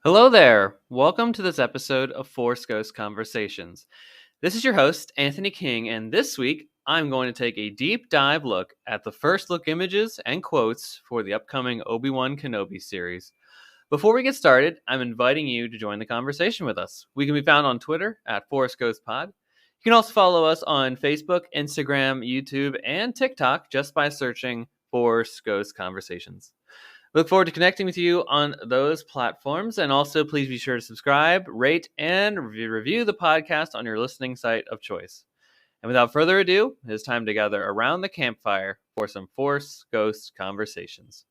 Hello there. Welcome to this episode of Force Ghost Conversations. This is your host, Anthony King, and this week I'm going to take a deep dive look at the first look images and quotes for the upcoming Obi-Wan Kenobi series. Before we get started, I'm inviting you to join the conversation with us. We can be found on Twitter at Force Ghost Pod. You can also follow us on Facebook, Instagram, YouTube, and TikTok just by searching Force Ghost Conversations. Look forward to connecting with you on those platforms. And also, please be sure to subscribe, rate, and review the podcast on your listening site of choice. And without further ado, it is time to gather around the campfire for some Force Ghost conversations.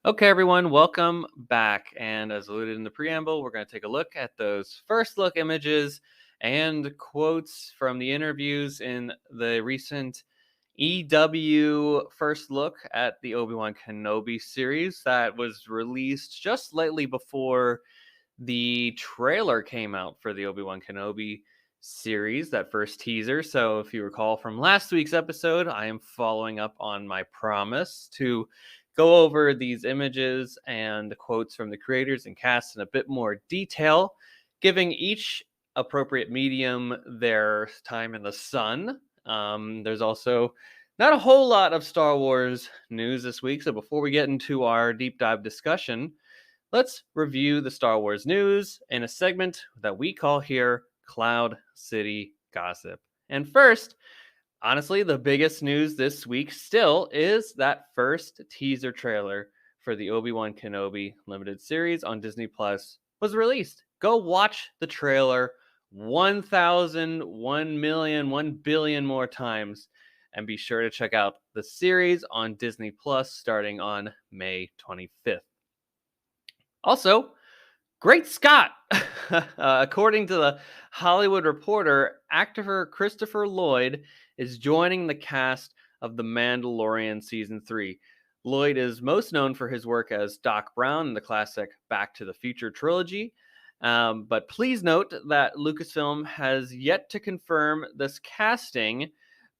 Okay, everyone, welcome back. And as alluded in the preamble, we're going to take a look at those first look images and quotes from the interviews in the recent EW first look at the Obi-Wan Kenobi series that was released just slightly before the trailer came out for the Obi-Wan Kenobi series, that first teaser. So if you recall from last week's episode, I am following up on my promise to go over these images and quotes from the creators and cast in a bit more detail, giving each appropriate medium their time in the sun. There's also not a whole lot of Star Wars news this week, so before we get into our deep dive discussion, let's review the Star Wars news in a segment that we call here Cloud City Gossip. And first, honestly, the biggest news this week still is that first teaser trailer for the Obi-Wan Kenobi limited series on Disney Plus was released. Go watch the trailer 1,000, 1 million, 1 billion more times. And be sure to check out the series on Disney Plus starting on May 25th. Also, Great Scott! According to the Hollywood Reporter, actor Christopher Lloyd is joining the cast of The Mandalorian Season 3. Lloyd is most known for his work as Doc Brown in the classic Back to the Future trilogy. But please note that Lucasfilm has yet to confirm this casting,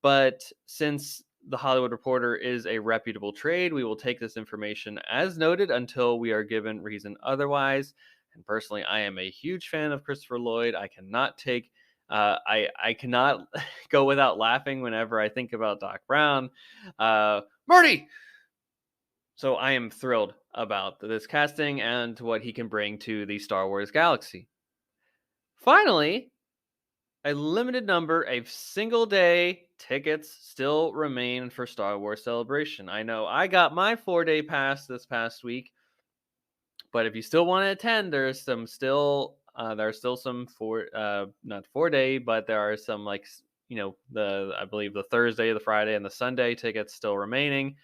but since the Hollywood Reporter is a reputable trade, we will take this information as noted until we are given reason otherwise. And personally, I am a huge fan of Christopher Lloyd. I cannot take, I cannot go without laughing whenever I think about Doc Brown. Marty! So I am thrilled about this casting and what he can bring to the Star Wars galaxy. Finally, a limited number of single day tickets still remain for Star Wars Celebration. I know I got my 4-day pass this past week, but if you still want to attend, there's some still some not 4-day, but there are some I believe the Thursday, the Friday, and the Sunday tickets still remaining.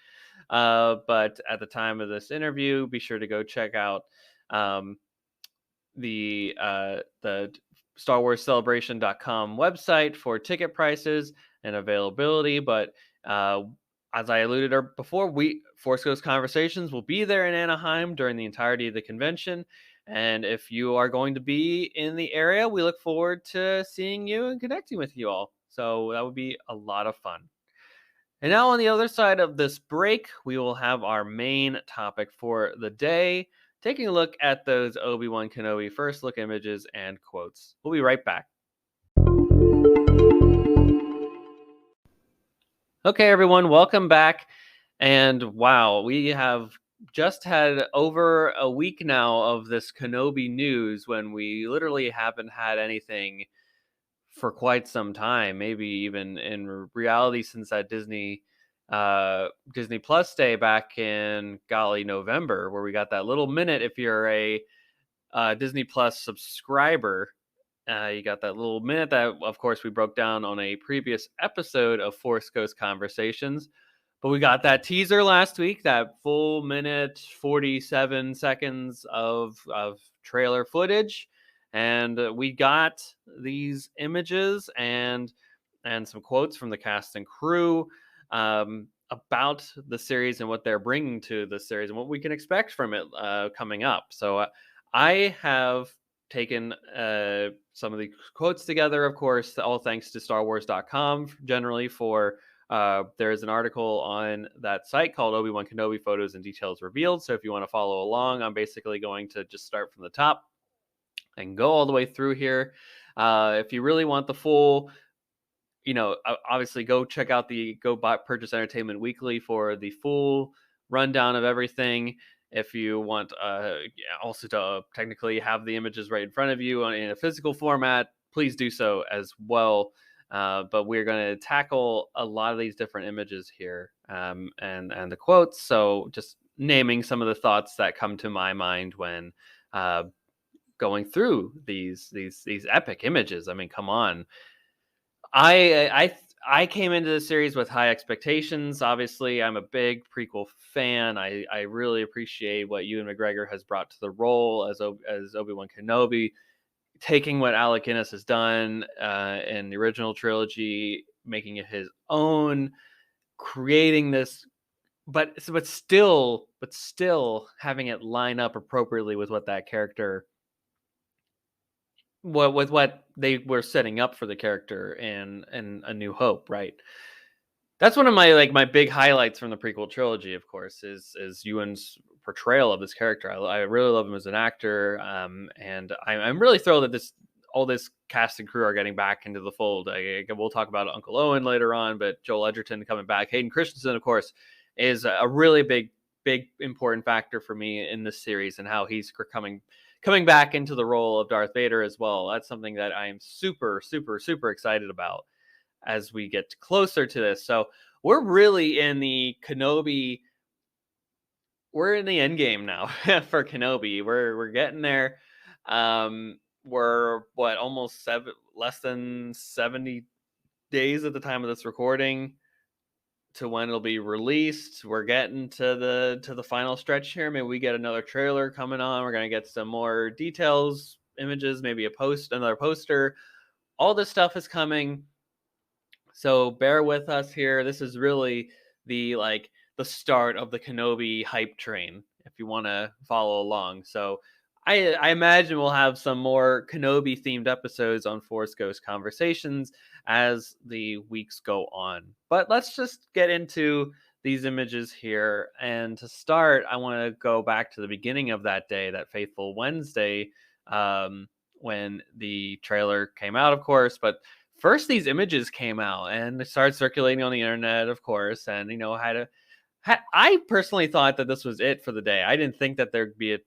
But at the time of this interview, be sure to go check out the StarWarsCelebration.com website for ticket prices and availability. But as I alluded before, Force Ghost Conversations will be there in Anaheim during the entirety of the convention. And if you are going to be in the area, we look forward to seeing you and connecting with you all. So that would be a lot of fun. And now on the other side of this break, we will have our main topic for the day, taking a look at those Obi-Wan Kenobi first look images and quotes. We'll be right back. Okay, everyone, welcome back. And wow, we have just had over a week now of this Kenobi news when we literally haven't had anything for quite some time, maybe even in reality since that Disney Plus day back in November, where we got that little minute. If you're a Disney Plus subscriber, you got that little minute that, of course, we broke down on a previous episode of Force Ghost Conversations. But we got that teaser last week, that full minute, 47 seconds of trailer footage. And we got these images and some quotes from the cast and crew about the series and what they're bringing to the series and what we can expect from it coming up. So I have taken some of the quotes together, of course, all thanks to StarWars.com generally for There's an article on that site called Obi-Wan Kenobi Photos and Details Revealed. So if you want to follow along, I'm basically going to just start from the top and go all the way through here. If you really want the full, obviously go check out Purchase Entertainment Weekly for the full rundown of everything. If you want, also to technically have the images right in front of you in a physical format, please do so as well. But we're going to tackle a lot of these different images here, and the quotes. So just naming some of the thoughts that come to my mind when going through these epic images. I mean, come on. I came into the series with high expectations. Obviously, I'm a big prequel fan. I really appreciate what Ewan McGregor has brought to the role as Obi-Wan Kenobi, taking what Alec Guinness has done in the original trilogy, making it his own, creating this, but still having it line up appropriately with what that character, what they were setting up for the character in A New Hope, right? That's one of my big highlights from the prequel trilogy, of course, is Ewan's portrayal of this character. I really love him as an actor, and I'm really thrilled that all this cast and crew are getting back into the fold. We'll talk about Uncle Owen later on, but Joel Edgerton coming back, Hayden Christensen, of course, is a really big important factor for me in this series, and how he's coming back into the role of Darth Vader as well. That's something that I am super super excited about as we get closer to this. So we're really in the Kenobi. We're in the end game now for Kenobi. We're getting there. We're almost less than 70 days at the time of this recording to when it'll be released. We're getting to the final stretch here. Maybe we get another trailer coming on. We're gonna get some more details, images, maybe another poster. All this stuff is coming. So bear with us here. This is really the start of the Kenobi hype train, if you want to follow along. So I imagine we'll have some more Kenobi themed episodes on Force Ghost Conversations as the weeks go on. But let's just get into these images here. And to start, I want to go back to the beginning of that day, that fateful Wednesday, when the trailer came out, of course. But first, these images came out and they started circulating on the internet, of course. And I personally thought that this was it for the day. I didn't think that there'd be a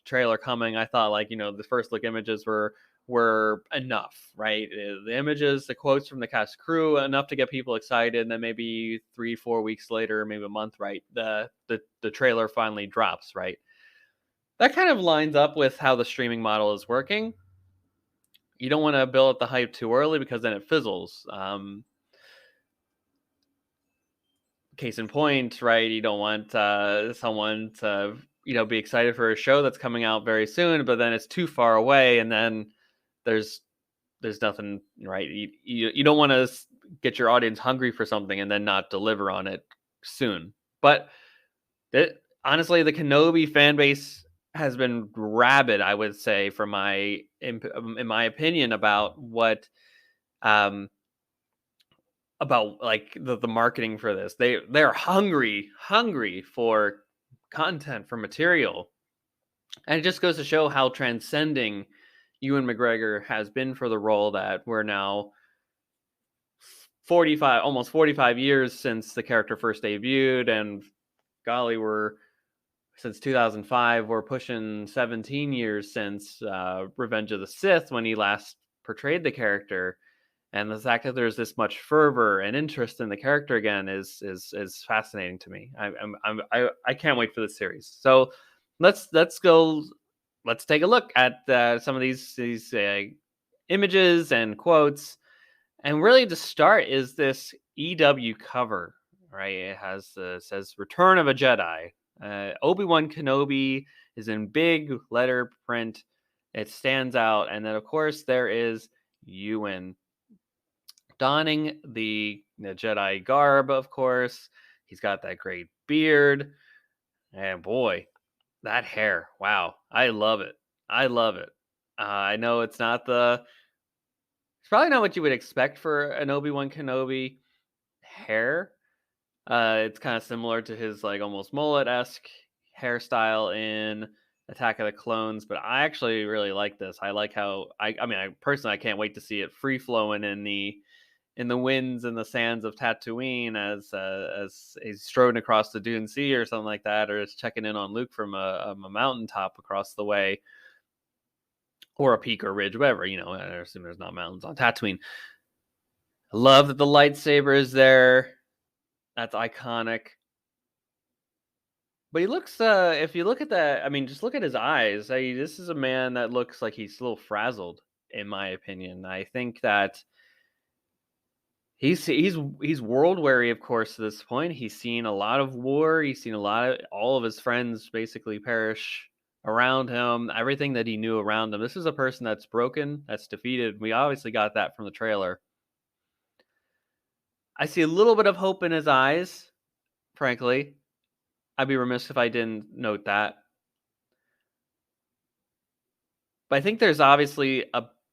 trailer coming. I thought the first look images were enough, right? The images, the quotes from the cast crew, enough to get people excited. And then maybe 3-4 weeks later, maybe a month, right, the trailer finally drops, right? That kind of lines up with how the streaming model is working. You don't want to build up the hype too early because then it fizzles. Case in point, right? You don't want someone to be excited for a show that's coming out very soon, but then it's too far away, and then there's nothing, right? You don't want to get your audience hungry for something and then not deliver on it soon. But honestly, the Kenobi fan base has been rabid, I would say, in my opinion, about what about the marketing for this. They're hungry for content, for material. And it just goes to show how transcending Ewan McGregor has been for the role, that we're now almost 45 years since the character first debuted, and golly, we're since 2005, we're pushing 17 years since Revenge of the Sith, when he last portrayed the character. And the fact that there's this much fervor and interest in the character again is fascinating to me. I can't wait for this series. So let's take a look at some of these images and quotes. And really, to start, is this EW cover, right? It says "Return of a Jedi." Obi-Wan Kenobi is in big letter print. It stands out, and then of course there is Ewan donning the Jedi garb. Of course, he's got that great beard, and boy, that hair! Wow, I love it. I love it. I know it's probably not what you would expect for an Obi-Wan Kenobi. hair. It's kind of similar to his like almost mullet-esque hairstyle in Attack of the Clones, but I actually really like this. I like how I mean, I personally I can't wait to see it free flowing in the winds and the sands of Tatooine as he's strolling across the Dune Sea or something like that, or is checking in on Luke from a mountaintop across the way, or a peak or ridge, whatever. I assume there's not mountains on Tatooine. I love that the lightsaber is there. That's iconic. But he looks, if you look at that, I mean, just look at his eyes. This is a man that looks like he's a little frazzled, in my opinion. I think that he's world weary, of course, to this point. He's seen a lot of war. He's seen all of his friends basically perish around him. Everything that he knew around him. This is a person that's broken, that's defeated. We obviously got that from the trailer. I see a little bit of hope in his eyes, frankly. I'd be remiss if I didn't note that. But I think there's obviously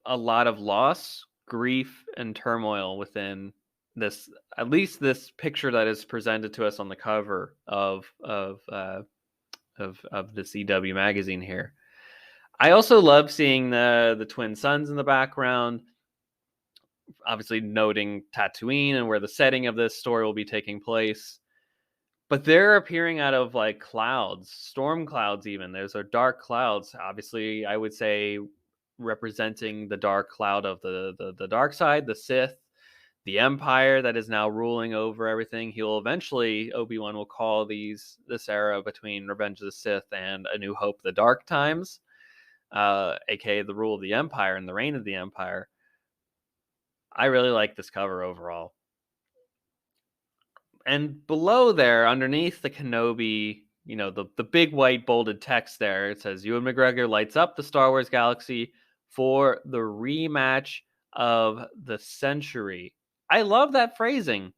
a lot of loss, grief, and turmoil within this, at least this picture that is presented to us on the cover of the CW magazine here. I also love seeing the twin suns in the background, obviously noting Tatooine and where the setting of this story will be taking place. But they're appearing out of like clouds, storm clouds even. There's a dark clouds. Obviously, I would say representing the dark cloud of the dark side, the Sith, the Empire that is now ruling over everything. He'll eventually, Obi-Wan will call this era between Revenge of the Sith and A New Hope the Dark Times, aka the rule of the Empire and the reign of the Empire. I really like this cover overall. And below there, underneath the Kenobi, the big white bolded text there, it says, Ewan McGregor lights up the Star Wars galaxy for the rematch of the century. I love that phrasing.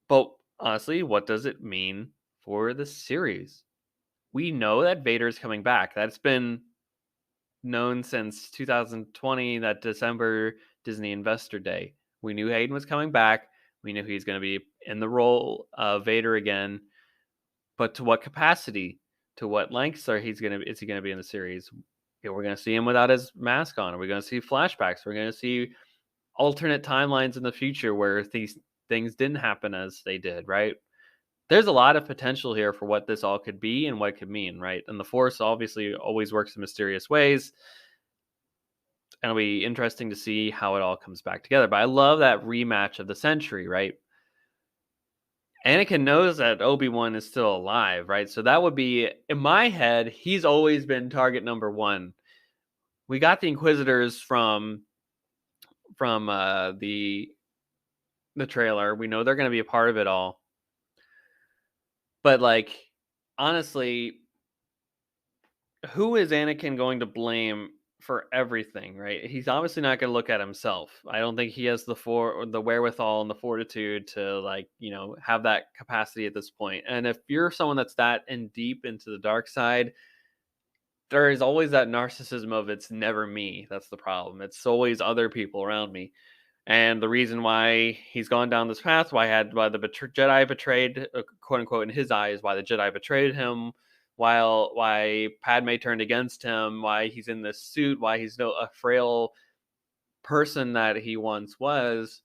But honestly, what does it mean for the series? We know that Vader's coming back. That's been known since 2020, that December Disney Investor Day. We knew Hayden was coming back. We knew he's going to be in the role of Vader again, but to what capacity? To what lengths is he going to be in the series? We're going to see him without his mask on. Are we going to see flashbacks? We're going to see alternate timelines in the future where these things didn't happen as they did, right? There's a lot of potential here for what this all could be and what it could mean, right? And the Force obviously always works in mysterious ways. And it'll be interesting to see how it all comes back together. But I love that rematch of the century, right? Anakin knows that Obi-Wan is still alive, right? So that would be, in my head, he's always been target number one. We got the Inquisitors from the trailer. We know they're going to be a part of it all. But like, honestly, who is Anakin going to blame for everything, right? He's obviously not going to look at himself. I don't think he has the wherewithal and the fortitude to have that capacity at this point. And if you're someone that's that in deep into the dark side, there is always that narcissism of it's never me. That's the problem. It's always other people around me. And the reason why he's gone down this path, why the Jedi betrayed, quote unquote, in his eyes, why the Jedi betrayed him, why Padme turned against him, why he's in this suit, why he's a frail person that he once was.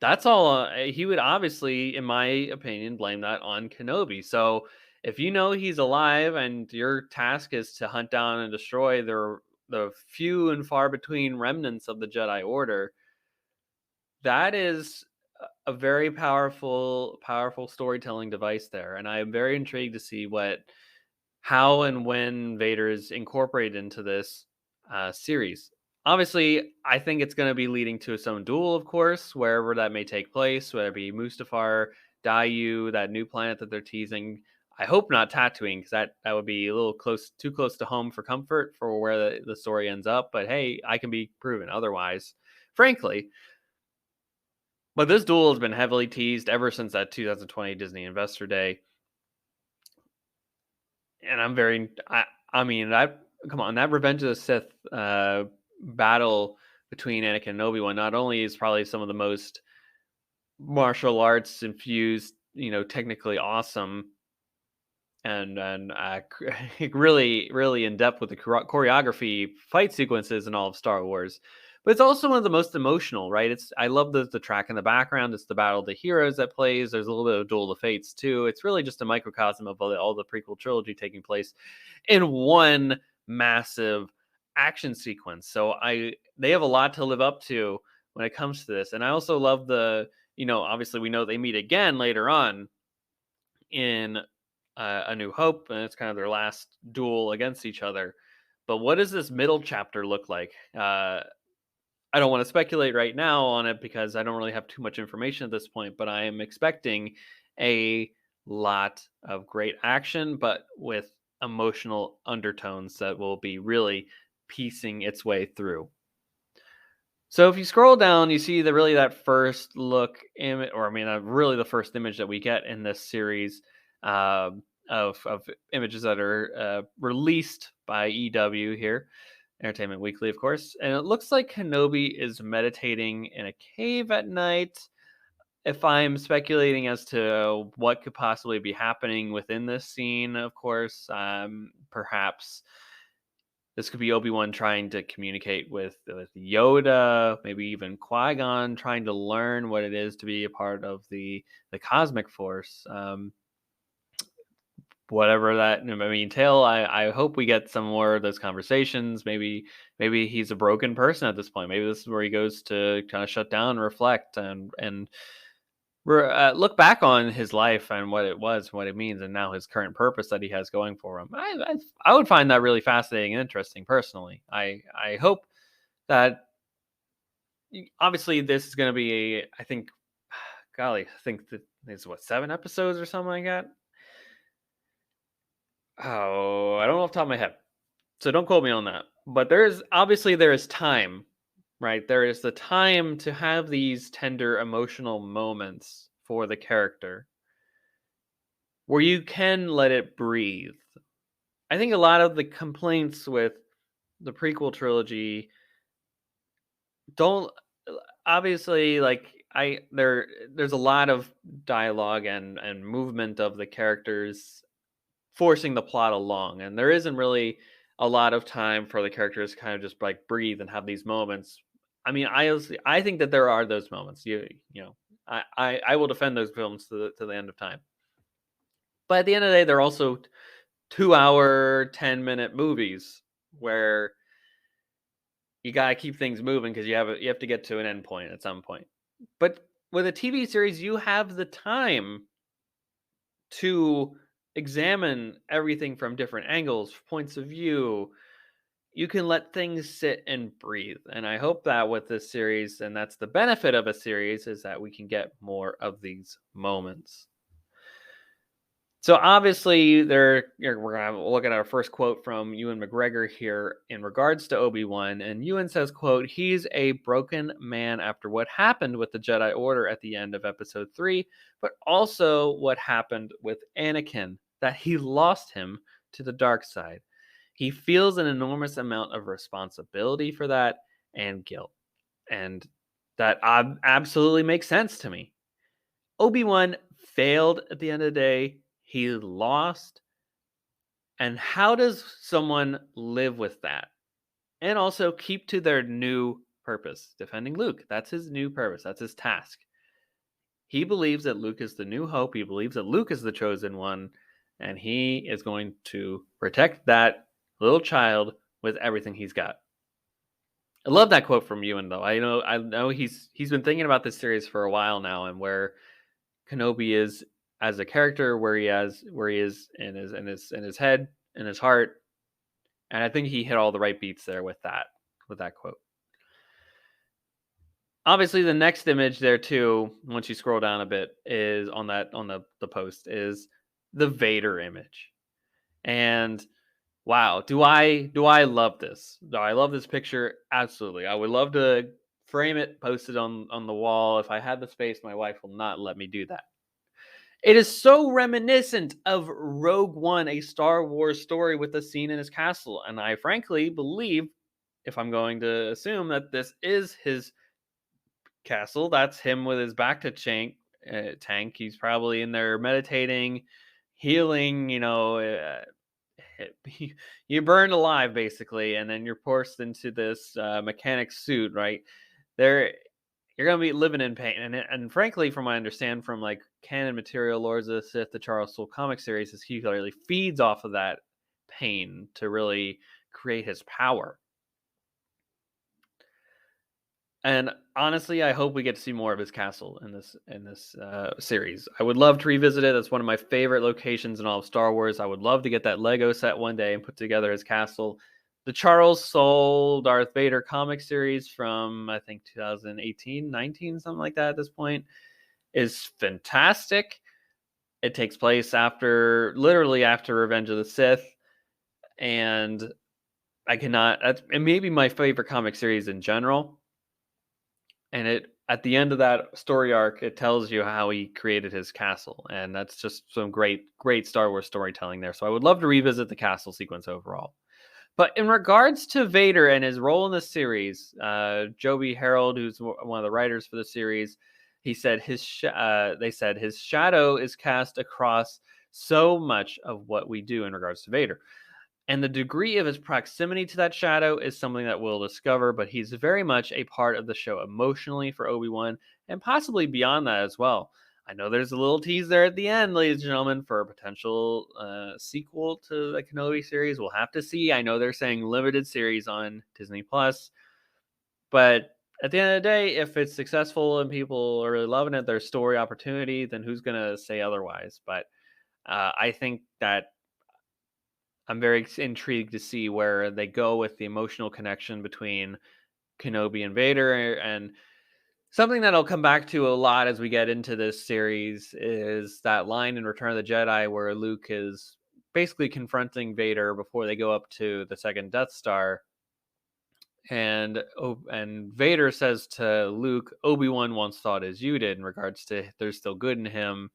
That's all. He would obviously, in my opinion, blame that on Kenobi. So if you know he's alive and your task is to hunt down and destroy the few and far between remnants of the Jedi Order, that is a very powerful storytelling device there. And I am very intrigued to see how and when Vader is incorporated into this series. Obviously, I think it's going to be leading to its own duel, of course, wherever that may take place, whether it be Mustafar, Dayu, that new planet that they're teasing. I hope not Tatooine, because that would be a little too close to home for comfort for where the story ends up. But hey, I can be proven otherwise, frankly. But this duel has been heavily teased ever since that 2020 Disney Investor Day. And I'm very, I mean, come on, that Revenge of the Sith battle between Anakin and Obi-Wan not only is probably some of the most martial arts infused, technically awesome and really in depth with the choreography, fight sequences, and all of Star Wars. But it's also one of the most emotional, right? I love the track in the background. It's the Battle of the Heroes that plays. There's a little bit of Duel of the Fates too. It's really just a microcosm of all the prequel trilogy taking place in one massive action sequence. So they have a lot to live up to when it comes to this. And I also love obviously we know they meet again later on in A New Hope, and it's kind of their last duel against each other. But what does this middle chapter look like? I don't want to speculate right now on it because I don't really have too much information at this point, but I am expecting a lot of great action, but with emotional undertones that will be really piecing its way through. So if you scroll down, you see that first look image, or I mean, really the first image that we get in this series of images that are released by EW here, Entertainment Weekly, of course. And it looks like Kenobi is meditating in a cave at night. If I'm speculating as to what could possibly be happening within this scene, of course, perhaps this could be Obi-Wan trying to communicate with Yoda, maybe even Qui-Gon trying to learn what it is to be a part of the cosmic force. Whatever that may entail, I hope we get some more of those conversations. Maybe he's a broken person at this point. Maybe this is where he goes to kind of shut down, reflect, and look back on his life and what it was, what it means, and now his current purpose that he has going for him. I would find that really fascinating and interesting personally. I hope that obviously this is going to be I think, golly, I think that it's what 7 episodes or something like that. Oh, I don't know off the top of my head, so don't quote me on that. But there is time, right? There is the time to have these tender emotional moments for the character where you can let it breathe. I think a lot of the complaints with the prequel trilogy don't obviously there's a lot of dialogue and movement of the characters forcing the plot along, and there isn't really a lot of time for the characters to kind of just like breathe and have these moments. I mean, I think that there are those moments. You know, I will defend those films to the end of time. But at the end of the day, they're also 2 hour, 10-minute movies where you gotta keep things moving because you have to get to an end point at some point. But with a TV series, you have the time to examine everything from different angles, points of view. You can let things sit and breathe. And I hope that with this series, and that's the benefit of a series, is that we can get more of these moments. So obviously, we're gonna look at our first quote from Ewan McGregor here in regards to Obi-Wan, and Ewan says, "quote He's a broken man after what happened with the Jedi Order at the end of Episode 3, but also what happened with Anakin, that he lost him to the dark side. He feels an enormous amount of responsibility for that and guilt, and that absolutely makes sense to me. Obi-Wan failed at the end of the day." He lost. And how does someone live with that and also keep to their new purpose? Defending Luke. That's his new purpose. That's his task. He believes that Luke is the new hope. He believes that Luke is the chosen one. And he is going to protect that little child with everything he's got. I love that quote from Ewan, though. I know he's been thinking about this series for a while now, and where Kenobi is as a character, where he is in his head, in his heart, and I think he hit all the right beats there with that quote. Obviously, the next image there too, once you scroll down a bit, is on the post is the Vader image, and wow, do I love this? Do I love this picture? Absolutely, I would love to frame it, post it on the wall. If I had the space, my wife will not let me do that. It is so reminiscent of Rogue One, a Star Wars story with a scene in his castle. And I frankly believe, if I'm going to assume, that this is his castle. That's him with his back to tank. He's probably in there meditating, healing. You burned alive basically, and then you're forced into this mechanic suit, right? There, you're gonna be living in pain, and frankly, from what I understand from like canon material, Lords of the Sith, the Charles Soule comic series, is he really feeds off of that pain to really create his power. And honestly, I hope we get to see more of his castle in this series. I would love to revisit it. That's one of my favorite locations in all of Star Wars. I would love to get that Lego set one day and put together his castle. The Charles Soule Darth Vader comic series from I think 2018, 19, something like that at this point, is fantastic. It takes place literally after Revenge of the Sith, and it may be my favorite comic series in general. And it at the end of that story arc, it tells you how he created his castle, and that's just some great Star Wars storytelling there. So I would love to revisit the castle sequence overall. But in regards to Vader and his role in the series, Joby Harold, who's one of the writers for the series, he said they said his shadow is cast across so much of what we do in regards to Vader. And the degree of his proximity to that shadow is something that we'll discover, but he's very much a part of the show emotionally for Obi-Wan and possibly beyond that as well. I know there's a little tease there at the end, ladies and gentlemen, for a potential sequel to the Kenobi series. We'll have to see. I know they're saying limited series on Disney Plus, but at the end of the day, if it's successful and people are really loving it, there's story opportunity, then who's going to say otherwise? But I think that I'm very intrigued to see where they go with the emotional connection between Kenobi and Vader. And something that I'll come back to a lot as we get into this series is that line in Return of the Jedi where Luke is basically confronting Vader before they go up to the second Death Star. And Vader says to Luke, Obi-Wan once thought as you did, in regards to there's still good in him.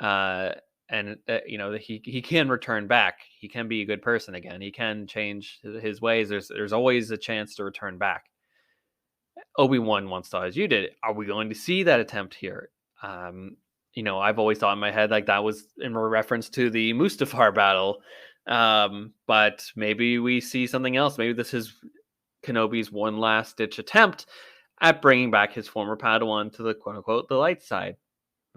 uh, that he can return back. He can be a good person again. He can change his ways. There's always a chance to return back. Obi-Wan once thought as you did. Are we going to see that attempt here? I've always thought in my head like that was in reference to the Mustafar battle. But maybe we see something else. Maybe this is Kenobi's one last ditch attempt at bringing back his former Padawan to the quote unquote the light side.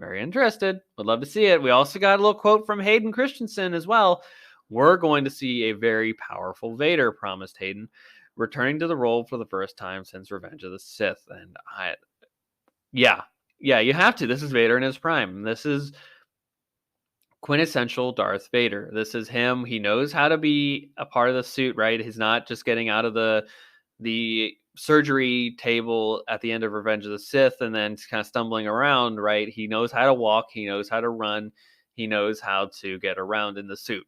Very interested. Would love to see it. We also got a little quote from Hayden Christensen as well. We're going to see a very powerful Vader, promised Hayden, returning to the role for the first time since Revenge of the Sith. And yeah, you have to. This is Vader in his prime. This is quintessential Darth Vader. This is him. He knows how to be a part of the suit, right? He's not just getting out of the surgery table at the end of Revenge of the Sith and then kind of stumbling around, right? He knows how to walk, he knows how to run, he knows how to get around in the suit.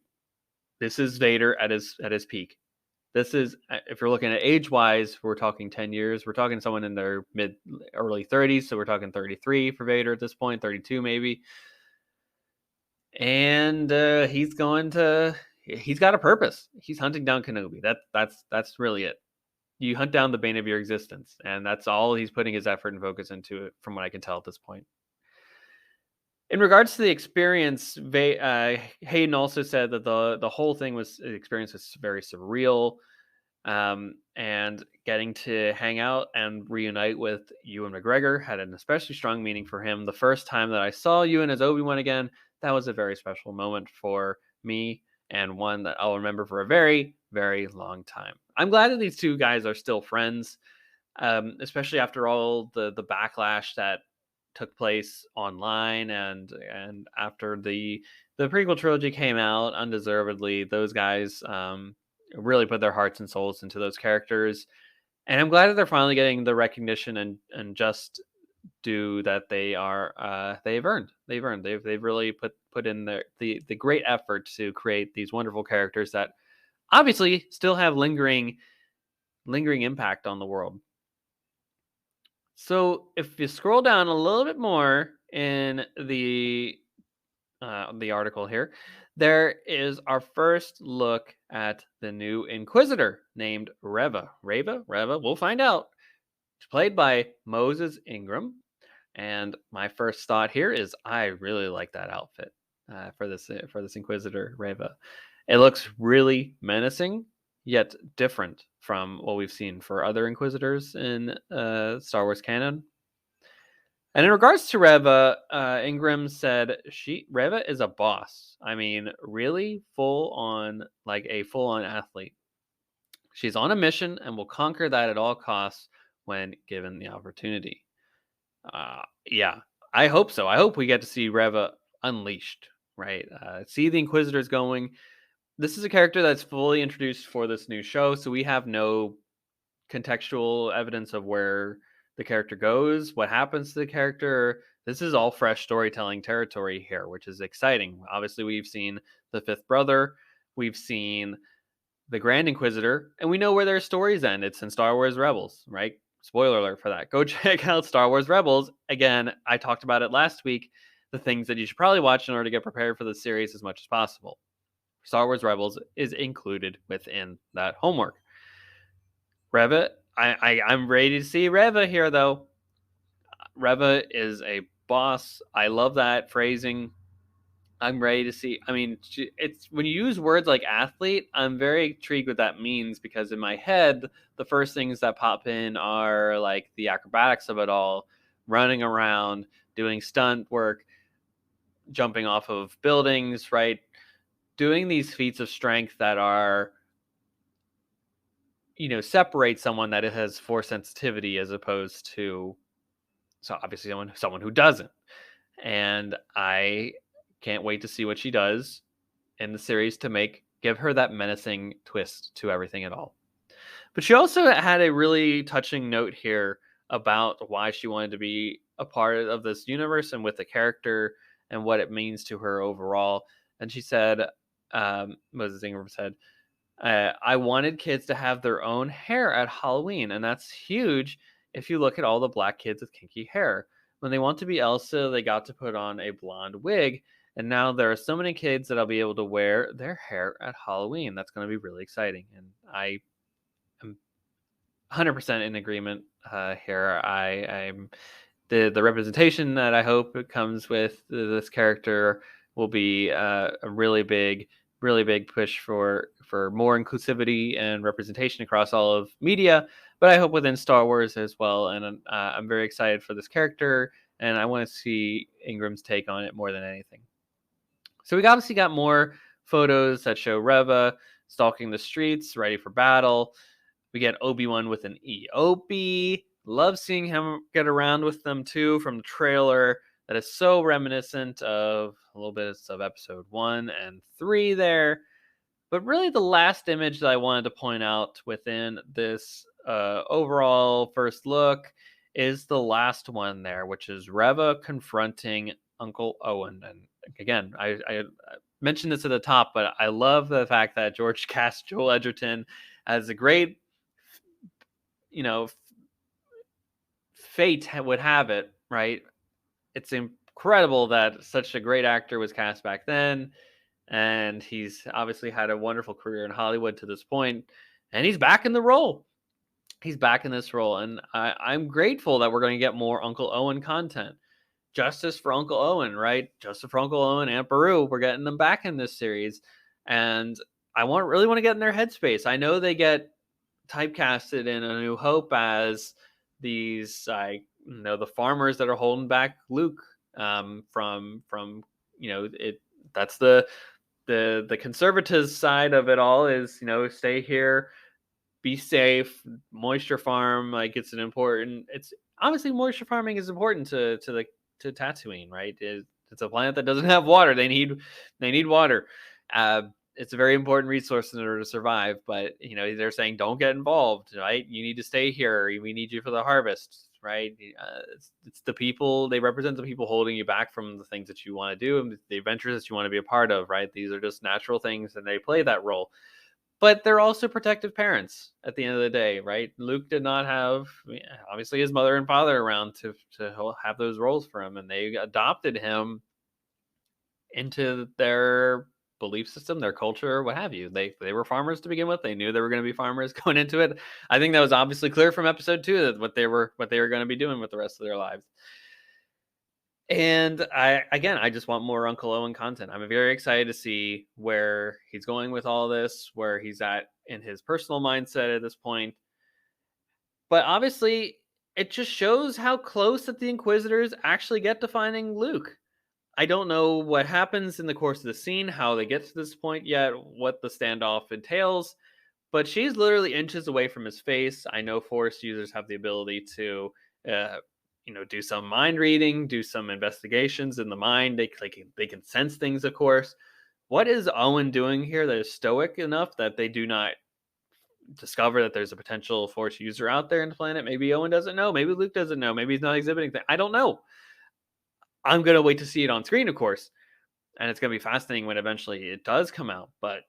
This is Vader at his peak. This is, if you're looking at age-wise, we're talking 10 years. We're talking someone in their early 30s, so we're talking 33 for Vader at this point, 32 maybe. And he's got a purpose. He's hunting down Kenobi. That's really it. You hunt down the bane of your existence, and that's all he's putting his effort and focus into it, from what I can tell at this point. In regards to the experience, Hayden also said that the whole experience was very surreal, and getting to hang out and reunite with Ewan McGregor had an especially strong meaning for him. The first time that I saw Ewan as Obi-Wan again, that was a very special moment for me, and one that I'll remember for a very, very long time. I'm glad that these two guys are still friends, especially after all the backlash that took place online and after the prequel trilogy came out. Undeservedly, those guys really put their hearts and souls into those characters, and I'm glad that they're finally getting the recognition and just due that they've earned. They've really put in the great effort to create these wonderful characters that obviously still have lingering impact on the world. So if you scroll down a little bit more in the article here, there is our first look at the new Inquisitor named Reva. We'll find out. She's played by Moses Ingram. And my first thought here is I really like that outfit for this Inquisitor Reva. It looks really menacing, yet different from what we've seen for other Inquisitors in Star Wars canon. And in regards to Reva, Ingram said Reva is a boss. I mean, really full on athlete. She's on a mission and will conquer that at all costs when given the opportunity. Yeah, I hope so. I hope we get to see Reva unleashed, right? See the Inquisitors going. This is a character that's fully introduced for this new show, so we have no contextual evidence of where the character goes, what happens to the character. This is all fresh storytelling territory here, which is exciting. Obviously, we've seen the Fifth Brother, we've seen the Grand Inquisitor, and we know where their stories end. It's in Star Wars Rebels, right? Spoiler alert for that. Go check out Star Wars Rebels. Again, I talked about it last week. The things that you should probably watch in order to get prepared for the series as much as possible. Star Wars Rebels is included within that homework. Reva, I'm ready to see Reva here, though. Reva is a boss. I love that phrasing. I'm ready to see. I mean, it's when you use words like athlete, I'm very intrigued what that means because in my head, the first things that pop in are like the acrobatics of it all, running around, doing stunt work, jumping off of buildings, right? Doing these feats of strength that are, separate someone that has force sensitivity as opposed to, so obviously someone who doesn't. And I can't wait to see what she does in the series to give her that menacing twist to everything at all. But she also had a really touching note here about why she wanted to be a part of this universe and with the character and what it means to her overall. And she said, Moses Ingram said, I wanted kids to have their own hair at Halloween, and that's huge if you look at all the black kids with kinky hair. When they want to be Elsa, they got to put on a blonde wig, and now there are so many kids that I'll be able to wear their hair at Halloween. That's going to be really exciting, and I am 100% in agreement here. I'm the representation that I hope it comes with this character will be a really big push for more inclusivity and representation across all of media. But I hope within Star Wars as well. And I'm very excited for this character, and I want to see Ingram's take on it more than anything. So we obviously got more photos that show Reva stalking the streets, ready for battle. We get Obi-Wan with an EOP. Love seeing him get around with them too from the trailer. That is so reminiscent of a little bit of episode 1 and 3 there. But really, the last image that I wanted to point out within this overall first look is the last one there, which is Reva confronting Uncle Owen. And again, I mentioned this at the top, but I love the fact that George cast Joel Edgerton as a great, fate would have it, right? It's incredible that such a great actor was cast back then, and he's obviously had a wonderful career in Hollywood to this point, and he's back in the role. He's back in this role, and I'm grateful that we're going to get more Uncle Owen content. Justice for Uncle Owen, right? Justice for Uncle Owen and Beru. We're getting them back in this series, and I really want to get in their headspace. I know they get typecasted in A New Hope as these, the farmers that are holding back Luke from it. That's the conservative side of it all is stay here, be safe, moisture farm. Like it's obviously moisture farming is important to Tatooine, right? It's a planet that doesn't have water. They need water. It's a very important resource in order to survive. But they're saying don't get involved, right? You need to stay here. We need you for the harvest, right? It's the people. They represent the people holding you back from the things that you want to do and the adventures that you want to be a part of, right? These are just natural things, and they play that role. But they're also protective parents at the end of the day, right? Luke did not have, obviously, his mother and father around to have those roles for him, and they adopted him into their belief system, their culture, what have you. They were farmers to begin with. They knew they were going to be farmers going into it. I think that was obviously clear from episode 2 that what they were going to be doing with the rest of their lives. And I just want more Uncle Owen content. I'm very excited to see where he's going with all this, where he's at in his personal mindset at this point. But obviously, it just shows how close that the Inquisitors actually get to finding Luke. I don't know what happens in the course of the scene, how they get to this point yet, what the standoff entails, but she's literally inches away from his face. I know Force users have the ability to, uh, do some mind reading, do some investigations in the mind. They can sense things, of course. What is Owen doing here that is stoic enough that they do not discover that there's a potential Force user out there in the planet? Maybe Owen doesn't know. Maybe Luke doesn't know. Maybe he's not exhibiting things. I don't know. I'm gonna wait to see it on screen, of course, and it's gonna be fascinating when eventually it does come out. But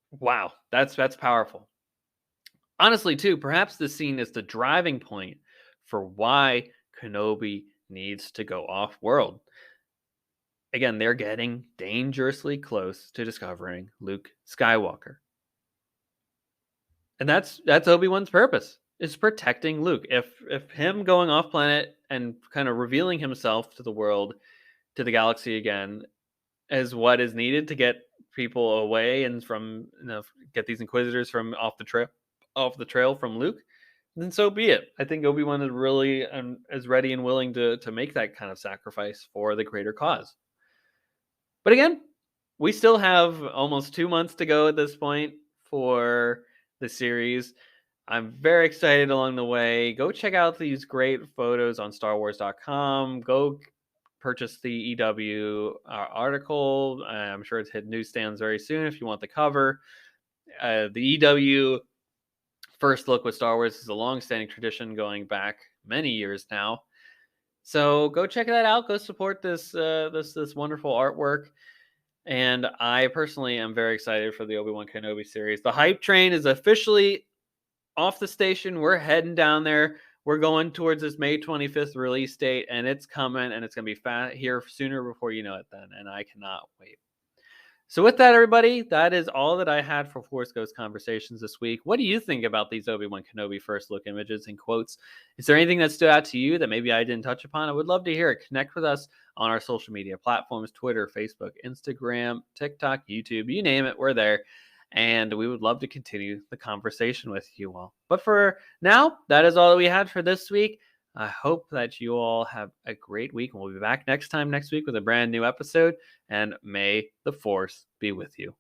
wow, that's powerful. Honestly, too, perhaps this scene is the driving point for why Kenobi needs to go off world. Again, they're getting dangerously close to discovering Luke Skywalker. And that's Obi-Wan's purpose, is protecting Luke. If him going off planet and kind of revealing himself to the world, to the galaxy again, is what is needed to get people away and from get these Inquisitors from off the trail from Luke, then so be it. I think Obi-Wan is really is ready and willing to make that kind of sacrifice for the greater cause. But again, we still have almost 2 months to go at this point for the series. I'm very excited along the way. Go check out these great photos on StarWars.com. Go purchase the EW article. I'm sure it's hitting newsstands very soon if you want the cover. The EW first look with Star Wars is a long-standing tradition going back many years now. So go check that out. Go support this this wonderful artwork. And I personally am very excited for the Obi-Wan Kenobi series. The hype train is officially off the station. We're heading down there. We're going towards this May 25th release date, and it's coming, and it's going to be here sooner before you know it then, and I cannot wait. So with that, everybody, that is all that I had for Force Ghost Conversations this week. What do you think about these Obi-Wan Kenobi first look images and quotes? Is there anything that stood out to you that maybe I didn't touch upon? I would love to hear it. Connect with us on our social media platforms, Twitter, Facebook, Instagram, TikTok, YouTube, you name it, we're there. And we would love to continue the conversation with you all. But for now, that is all that we had for this week. I hope that you all have a great week, and we'll be back next week with a brand new episode. And may the Force be with you.